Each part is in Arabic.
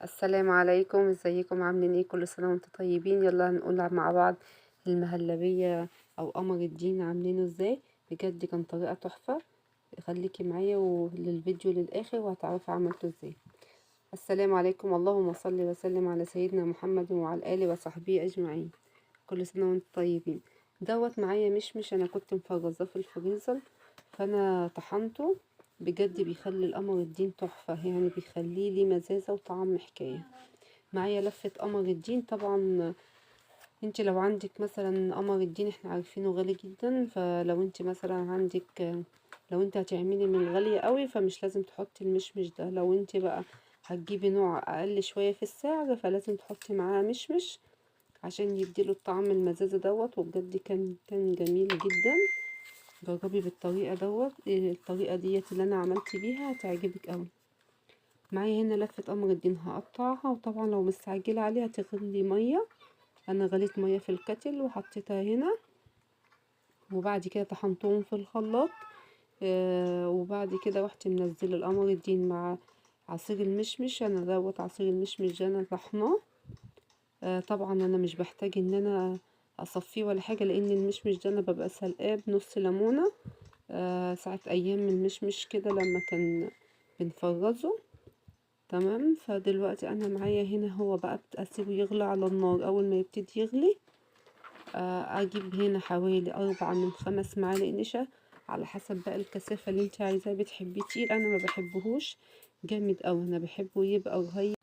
السلام عليكم، ازيكم عاملين ايه؟ كل سنة وانتم طيبين. يلا هنقول مع بعض المهلبية او قمر الدين عاملينه ازاي. بجد كان طريقة تحفة. خليكي معايا وللفيديو للاخر وهتعرفي عملته ازاي. السلام عليكم، اللهم صل وسلم على سيدنا محمد وعلى اله وصحبه اجمعين. كل سنة وانتم طيبين. معايا مشمش، انا كنت مفرزاه في الفريزر فانا طحنته. بجد بيخلي القمر الدين تحفة، يعني بيخليه ليه مزازة وطعم حكاية. معايا لفة قمر الدين. طبعا انت لو عندك مثلا قمر الدين احنا عارفينه غالي جدا، فلو انت مثلا عندك، لو انت هتعملي من الغالية قوي فمش لازم تحطي المشمش ده. لو انت بقى هتجيبي نوع اقل شوية في السعر فلازم تحطي معاه مشمش عشان يديله الطعم المزازة دوت. وبجد كان جميل جدا. جربي بالطريقة دوت، الطريقة ديت اللي انا عملت بيها هتعجبك قوي. معايا هنا لفة قمر الدين هقطعها، وطبعا لو مستعجلة عليها تغلي مية. انا غليت مية في الكتل وحطيتها هنا، وبعد كده طحنتهم في الخلاط. وبعد كده رحت منزله القمر الدين مع عصير المشمش. انا دوت عصير المشمش ده انا طحناه. طبعا انا مش بحتاج ان انا اصفيه ولا حاجه، لان المشمش ده انا ببقى سلقاه بنص ليمونه. ساعه ايام من المشمش كده لما كان بنفرزه. تمام. فدلوقتي انا معايا هنا هو بقى اسيبه يغلي على النار. اول ما يبتدي يغلي اجيب هنا حوالي 4 من 5 معالق نشا، على حسب بقى الكثافه اللي انت عايزاه. بتحبيه تقيل؟ انا ما بحبهوش جامد اوي، انا بحبه يبقى رهيب.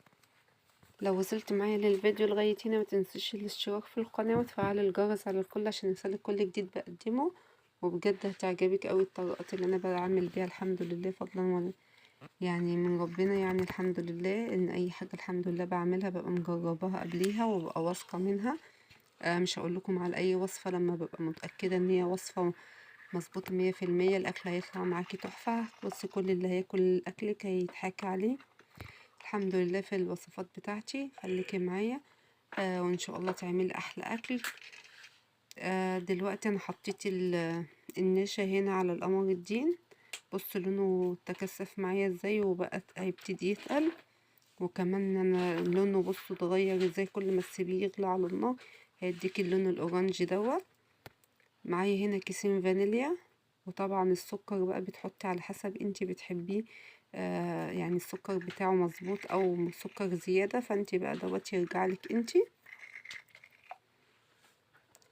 لو وصلت معايا للفيديو لغايه هنا ما تنسيش الاشتراك في القناه وتفعل الجرس على الكل عشان يوصلك كل جديد بقدمه. وبجد هتعجبك اوي الطريقات اللي انا بعمل بيها، الحمد لله فضلا يعني من ربنا. يعني الحمد لله ان اي حاجه الحمد لله بعملها ببقى مجرباها قبليها وببقى واثقه منها. مش هقول لكم على اي وصفه لما ببقى متاكده ان هي وصفه مظبوطه 100%. الاكل هيطلع معاكي تحفه. بصي كل اللي هياكل اكلك هيضحك عليه. الحمد لله في الوصفات بتاعتي. خليكي معايا وان شاء الله تعملي احلى اكل. دلوقتي انا حطيت النشا هنا على القمر الدين. بص لونه تكثف معايا ازاي وبقى هيبتدي يتقل. وكمان انا لونه بصوا اتغير ازاي كل ما تسيبيه يغلى على النار هيديكي اللون الاورنج دوت. معايا هنا كيسين فانيليا. وطبعا السكر بقى بتحطي على حسب انتي بتحبيه. يعني السكر بتاعه مظبوط او سكر زيادة، فانتي بقى دوت يرجعلك انتي.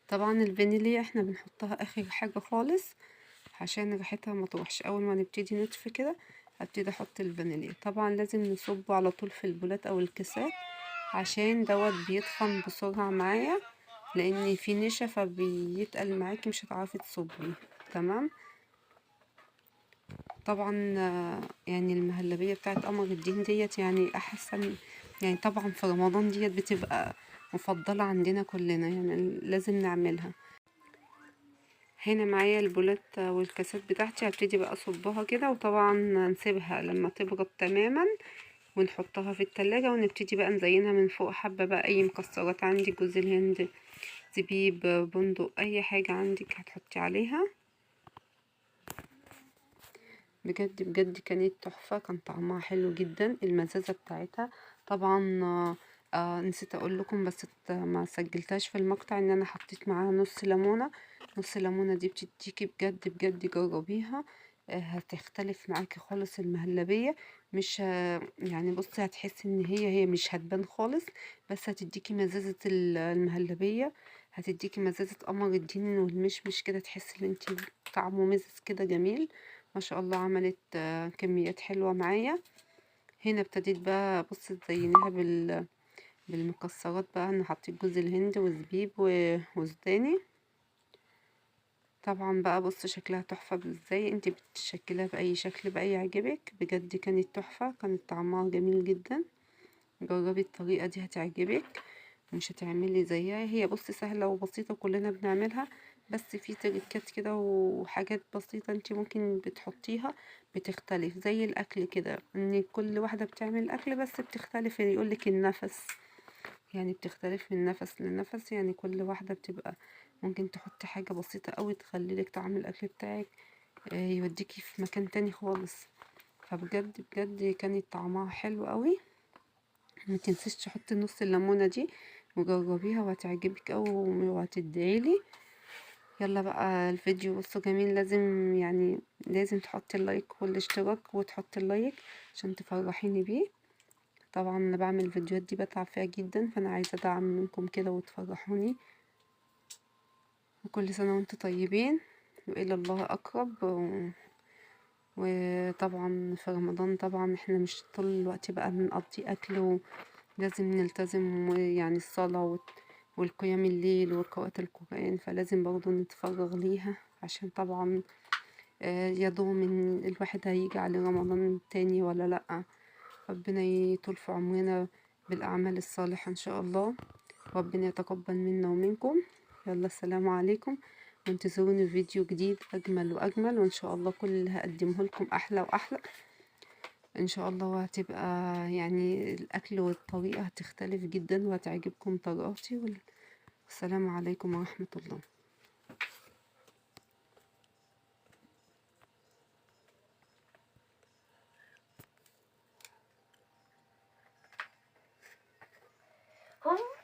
طبعا الفانيليا احنا بنحطها اخر حاجة خالص عشان ريحتها ما تروحش. اول ما نبتدي نطفي كده هبتدي احط الفانيليا. طبعا لازم نصبه على طول في البولات او الكاسات عشان دوت بيتخن بسرعة معايا، لان في نشا فبيتقل معاكي مش هتعرفي تصبيه. تمام. طبعا يعني المهلبية بتاعت قمر الدين ديت يعني احسن. يعني طبعا في رمضان ديت بتبقى مفضلة عندنا كلنا، يعني لازم نعملها. هنا معايا البولات والكاسات بتاعتي هبتدي بقى اصبها كده، وطبعا نسيبها لما تبرد تماما ونحطها في التلاجة ونبتدي بقى نزينها من فوق. حابة بقى اي مكسرات عندك، جوز الهند، زبيب، بندق، اي حاجة عندك هتحطي عليها. بجد بجد كانت تحفة، كان طعمها حلو جدا، المزازة بتاعتها. طبعا نسيت اقول لكم بس ما سجلتهاش في المقطع ان انا حطيت معاها نص ليمونة. نص ليمونة دي بتديكي بجد بجد جربيها. هتختلف معاكي خالص المهلبية. مش يعني بصي هتحسي ان هي مش هتبان خالص، بس هتديكي مزازة المهلبية. هتديكي مزازة قمر الدين والمشمش كده، تحسي ان انتي طعمه مزز كده جميل. ما شاء الله عملت كميات حلوة معايا. هنا ابتديت بقى بص تزينيها بالمكسرات بقى. انا حطيت جوز الهند وزبيب وزداني. طبعا بقى بص شكلها تحفة ازاي. انت بتشكلها بأي شكل بقى يعجبك. بجد كانت تحفة، كانت طعمها جميل جدا. جربي الطريقة دي هتعجبك، مش هتعملي زيها. هي بص سهلة وبسيطة كلنا بنعملها، بس في تريكات كده وحاجات بسيطة انت ممكن بتحطيها بتختلف. زي الاكل كده، ان كل واحدة بتعمل الاكل بس بتختلف. يقولك النفس، يعني بتختلف من نفس لنفس. يعني كل واحدة بتبقى ممكن تحطي حاجة بسيطة قوي تخليلك طعم الاكل بتاعك يوديكي في مكان تاني خالص. فبجد بجد كانت طعمها حلو قوي. متنسيش تحطي نص الليمونة دي، وجربيها وهتعجبك اوي وهتدعيلي. يلا بقى الفيديو بصوا جميل، لازم يعني لازم تحطي اللايك والاشتراك وتحطي اللايك عشان تفرحيني بيه. طبعا انا بعمل الفيديوهات دي بتعب فيها جدا، فانا عايزه دعم منكم كده وتفرحوني. وكل سنه وانتم طيبين والى الله اقرب. وطبعا في رمضان طبعا احنا مش طول الوقت بقى بنقضي اكل، ولازم نلتزم يعني الصلاه والقيام الليل وقراءة القرآن، فلازم برضو نتفرغ ليها عشان طبعا يضمن ان الواحد هيجي على رمضان تاني ولا لأ. ربنا يطول في عمرنا بالأعمال الصالحة إن شاء الله. ربنا يتقبل منا ومنكم. يلا السلام عليكم، وانتظروني في فيديو جديد أجمل وأجمل، وإن شاء الله كل اللي هقدمه لكم أحلى وأحلى إن شاء الله. وهتبقى يعني الأكل والطريقة هتختلف جدا وهتعجبكم طريقتي. والسلام عليكم ورحمة الله. هم